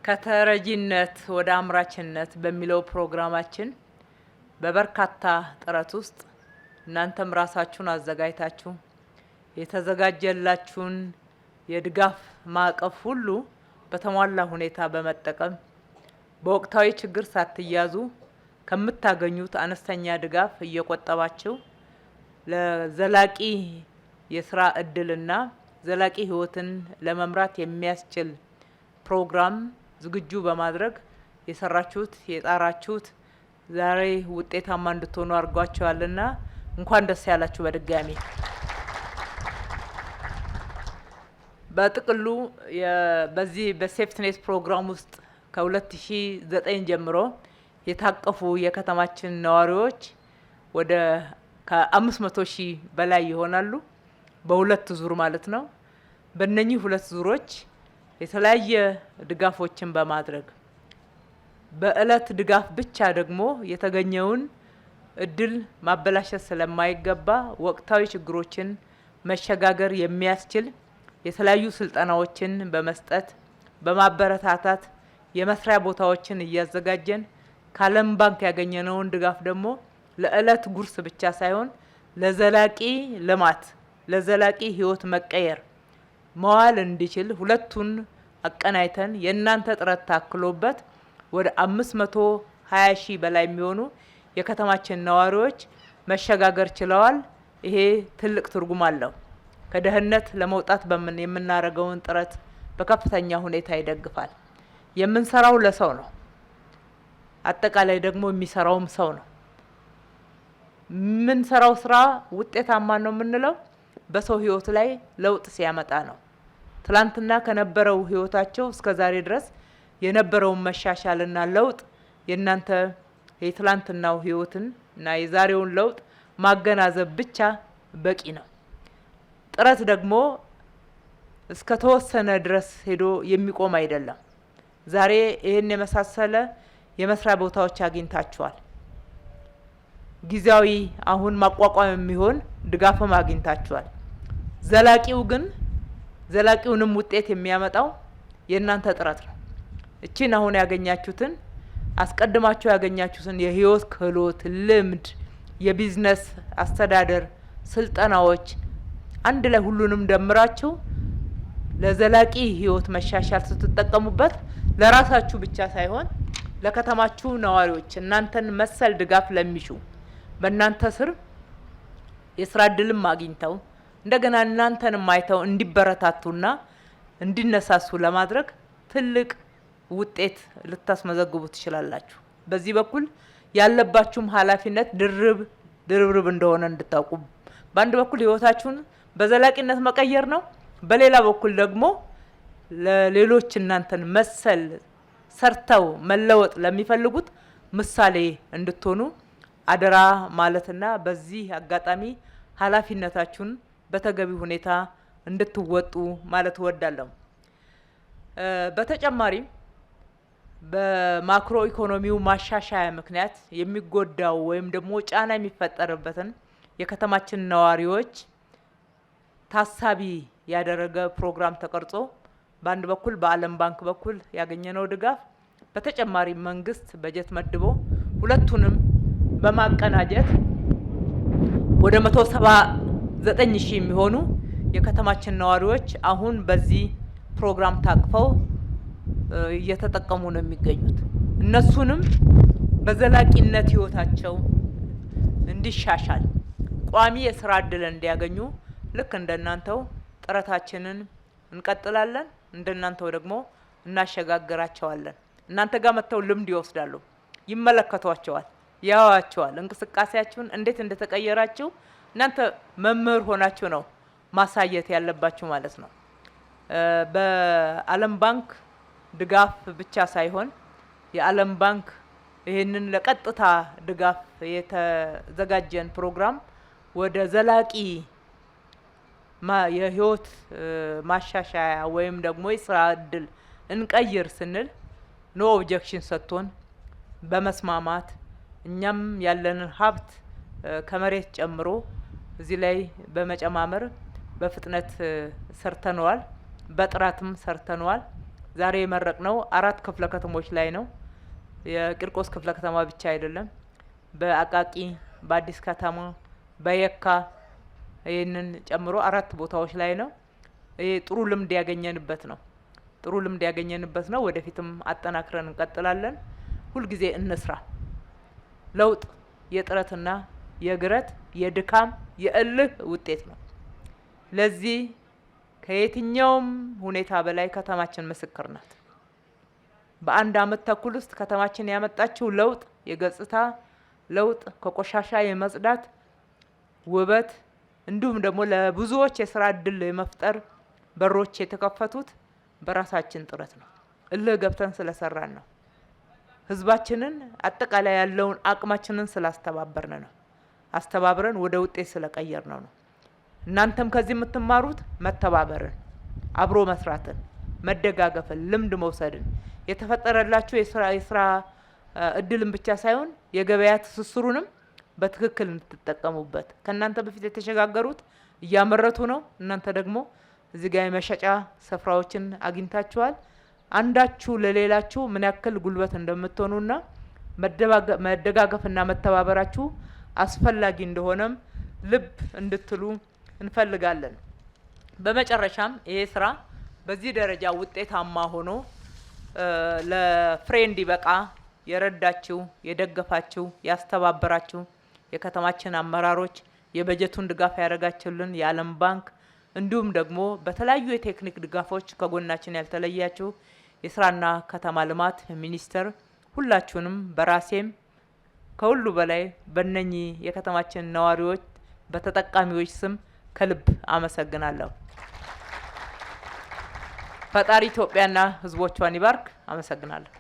ከተረጂነት ወደ አምራችነት በሚለው ፕሮግራማችን በበርካታ ጥረት ውስጥ እናንተም ራሳችሁን አዘጋጅታችሁ የተዘጋጀላችሁን የድጋፍ ማዕቀፍ ሁሉ በተሟላ ሁኔታ በመጠቀም በወቅታዊ ችግር ሳትያዙ ከምታገኙት አነስተኛ ድጋፍ እየቆጠባችሁ ለዘላቂ የስራ እድልና ዘላቂ ህይወትን ለመምራት የሚያስችል ፕሮግራም ዝግጁ በማድረግ የሰራችሁት የጣራችሁት ዛሬ ውጤታማ እንድትሆኑ አድርጓችኋልና እንኳን ደስ ያላችሁ በድጋሚ። በጥቅሉ በዚህ በሴፍትኔት ፕሮግራም ውስጥ ከ2009 ጀምሮ የታቀፉ የከተማችን ነዋሪዎች ወደ ከ500,000 በላይ ይሆናሉ። በሁለት ዙር ማለት ነው። በእነኚህ ሁለት ዙሮች የተለያየ ድጋፎችን በማድረግ በእለት ድጋፍ ብቻ ደግሞ የተገኘውን እድል ማበላሸት ስለማይገባ ወቅታዊ ችግሮችን መሸጋገር የሚያስችል የተለያዩ ስልጠናዎችን በመስጠት በማበረታታት የመስሪያ ቦታዎችን እያዘጋጀን ከዓለም ባንክ ያገኘነውን ድጋፍ ደግሞ ለእለት ጉርስ ብቻ ሳይሆን ለዘላቂ ልማት ለዘላቂ ህይወት መቀየር መዋል እንዲችል ሁለቱን አቀናይተን የእናንተ ጥረት ታክሎበት ወደ 520,000 በላይ የሚሆኑ የከተማችን ነዋሪዎች መሸጋገር ችለዋል። ይሄ ትልቅ ትርጉም አለው። ከደህንነት ለመውጣት የምናደርገውን ጥረት በከፍተኛ ሁኔታ ይደግፋል። የምንሰራው ለሰው ነው። አጠቃላይ ደግሞ የሚሰራውም ሰው ነው። የምንሰራው ስራ ውጤታማ ነው የምንለው በሰው ህይወት ላይ ለውጥ ሲያመጣ ነው። ትላንትና ከነበረው ህይወታቸው እስከ ዛሬ ድረስ የነበረውን መሻሻልና ለውጥ የእናንተ የትላንትናው ህይወትን እና የዛሬውን ለውጥ ማገናዘብ ብቻ በቂ ነው። ጥረት ደግሞ እስከ ተወሰነ ድረስ ሄዶ የሚቆም አይደለም። ዛሬ ይሄን የመሳሰለ የመስሪያ ቦታዎች አግኝታችኋል። ጊዜያዊ አሁን ማቋቋም የሚሆን ድጋፍም አግኝታችኋል። ዘላቂውንም ውጤት የሚያመጣው የእናንተ ጥረት ነው። እቺን አሁን ያገኛችሁትን አስቀድማችሁ ያገኛችሁትን የህይወት ክህሎት፣ ልምድ፣ የቢዝነስ አስተዳደር ስልጠናዎች አንድ ላይ ሁሉንም ደምራችሁ ለዘላቂ ህይወት መሻሻል ስትጠቀሙበት ለራሳችሁ ብቻ ሳይሆን ለከተማችሁ ነዋሪዎች እናንተን መሰል ድጋፍ ለሚሹ በእናንተ ስር የስራ እድልም አግኝተው እንደገና እናንተንም አይተው እንዲበረታቱና እንዲነሳሱ ለማድረግ ትልቅ ውጤት ልታስመዘግቡ ትችላላችሁ። በዚህ በኩል ያለባችሁም ኃላፊነት ድርብርብ እንደሆነ እንድታውቁ፣ በአንድ በኩል ህይወታችሁን በዘላቂነት መቀየር ነው፣ በሌላ በኩል ደግሞ ለሌሎች እናንተን መሰል ሰርተው መለወጥ ለሚፈልጉት ምሳሌ እንድትሆኑ አደራ ማለትና በዚህ አጋጣሚ ኃላፊነታችሁን በተገቢ ሁኔታ እንድትወጡ ማለት እወዳለሁ። በተጨማሪ በማክሮ ኢኮኖሚው ማሻሻያ ምክንያት የሚጎዳው ወይም ደግሞ ጫና የሚፈጠርበትን የከተማችን ነዋሪዎች ታሳቢ ያደረገ ፕሮግራም ተቀርጾ በአንድ በኩል በዓለም ባንክ በኩል ያገኘነው ድጋፍ በተጨማሪ መንግስት በጀት መድቦ ሁለቱንም በማቀናጀት ወደ 179,000 የሚሆኑ የከተማችን ነዋሪዎች አሁን በዚህ ፕሮግራም ታቅፈው እየተጠቀሙ ነው የሚገኙት። እነሱንም በዘላቂነት ህይወታቸው እንዲሻሻል ቋሚ የስራ እድል እንዲያገኙ ልክ እንደናንተው ጥረታችንን እንቀጥላለን። እንደናንተው ደግሞ እናሸጋግራቸዋለን። እናንተ ጋር መጥተው ልምድ ይወስዳሉ፣ ይመለከቷቸዋል፣ ያዋቸዋል። እንቅስቃሴያችሁን እንዴት እንደተቀየራችሁ እናንተ መምህር ሆናችሁ ነው ማሳየት ያለባችሁ ማለት ነው። በዓለም ባንክ ድጋፍ ብቻ ሳይሆን የዓለም ባንክ ይህንን ለቀጥታ ድጋፍ የተዘጋጀን ፕሮግራም ወደ ዘላቂ የህይወት ማሻሻያ ወይም ደግሞ የስራ እድል እንቀይር ስንል ኖ ኦብጀክሽን ሰጥቶን በመስማማት እኛም ያለንን ሀብት ከመሬት ጨምሮ እዚህ ላይ በመጨማመር በፍጥነት ሰርተነዋል፣ በጥራትም ሰርተነዋል። ዛሬ የመረቅነው 4 ክፍለ ከተሞች ላይ ነው። የቂርቆስ ክፍለ ከተማ ብቻ አይደለም፣ በአቃቂ፣ በአዲስ ከተማ፣ በየካ ይህንን ጨምሮ 4 ቦታዎች ላይ ነው። ይሄ ጥሩ ልምድ ያገኘንበት ነው። ጥሩ ልምድ ያገኘንበት ነው። ወደፊትም አጠናክረን እንቀጥላለን። ሁልጊዜ እንስራ። ለውጥ የጥረትና የግረት የድካም የእልህ ውጤት ነው። ለዚህ ከየትኛውም ሁኔታ በላይ ከተማችን ምስክር ናት። በአንድ አመት ተኩል ውስጥ ከተማችን ያመጣችው ለውጥ የገጽታ ለውጥ ከቆሻሻ የመጽዳት ውበት እንዲሁም ደግሞ ለብዙዎች የስራ እድል የመፍጠር በሮች የተከፈቱት በራሳችን ጥረት ነው። እልህ ገብተን ስለሰራን ነው። ህዝባችንን አጠቃላይ ያለውን አቅማችንን ስላስተባበርን ነው። አስተባብረን ወደ ውጤት ስለቀየርነው ነው። እናንተም ከዚህ የምትማሩት መተባበርን፣ አብሮ መስራትን፣ መደጋገፍን፣ ልምድ መውሰድን የተፈጠረላችሁ የስራ እድልን ብቻ ሳይሆን የገበያ ትስስሩንም በትክክል እንድትጠቀሙበት። ከእናንተ በፊት የተሸጋገሩት እያመረቱ ነው። እናንተ ደግሞ እዚህ ጋር የመሸጫ ስፍራዎችን አግኝታችኋል። አንዳችሁ ለሌላችሁ ምን ያክል ጉልበት እንደምትሆኑና መደጋገፍና መተባበራችሁ አስፈላጊ እንደሆነም ልብ እንድትሉ እንፈልጋለን። በመጨረሻም ይሄ ስራ በዚህ ደረጃ ውጤታማ ሆኖ ለፍሬ እንዲበቃ የረዳችሁ፣ የደገፋችሁ፣ ያስተባበራችሁ የከተማችን አመራሮች፣ የበጀቱን ድጋፍ ያደረጋችሁልን የዓለም ባንክ እንዲሁም ደግሞ በተለያዩ የቴክኒክ ድጋፎች ከጎናችን ያልተለያችሁ የስራና ከተማ ልማት ሚኒስቴር ሁላችሁንም በራሴም ከሁሉ በላይ በእነኚህ የከተማችን ነዋሪዎች በተጠቃሚዎች ስም ከልብ አመሰግናለሁ። ፈጣሪ ኢትዮጵያና ሕዝቦቿን ይባርክ። አመሰግናለሁ።